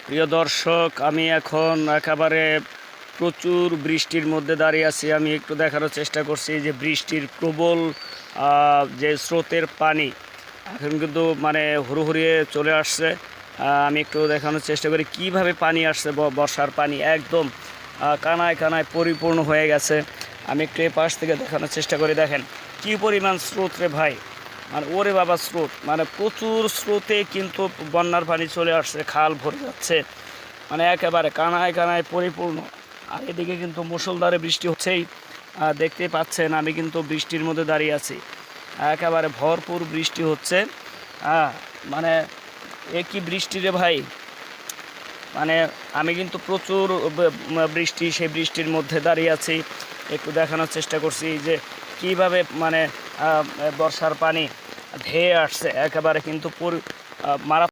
প্রিয় দর্শক, আমি এখন একেবারে প্রচুর বৃষ্টির মধ্যে দাঁড়িয়ে আছি। আমি একটু দেখানোর চেষ্টা করছি যে বৃষ্টির প্রবল যে স্রোতের পানি এখন কিন্তু মানে হুড়োহুড়িয়ে চলে আসছে। আমি একটু দেখানোর চেষ্টা করি কিভাবে পানি আসছে। বর্ষার পানি একদম কানায় কানায় পরিপূর্ণ হয়ে গেছে। আমি একটু এ পাশ থেকে দেখানোর চেষ্টা করি। দেখেন কি পরিমাণ স্রোত রে ভাই, মানে ওরে বাবা স্রোত, মানে প্রচুর স্রোতে কিন্তু বন্যার পানি চলে আসছে, খাল ভরে যাচ্ছে, মানে একেবারে কানায় কানায় পরিপূর্ণ। আর এদিকে কিন্তু মুষলধারে বৃষ্টি হচ্ছেই, দেখতেই পাচ্ছেন। আমি কিন্তু বৃষ্টির মধ্যে দাঁড়িয়ে আছি, একেবারে ভরপুর বৃষ্টি হচ্ছে। মানে এ কি বৃষ্টি রে ভাই, মানে আমি কিন্তু প্রচুর বৃষ্টি, সেই বৃষ্টির মধ্যে দাঁড়িয়ে আছি। একটু দেখানোর চেষ্টা করছি যে কিভাবে মানে বর্ষার পানি ধেয়ে আসছে, একেবারে কিন্তু মারা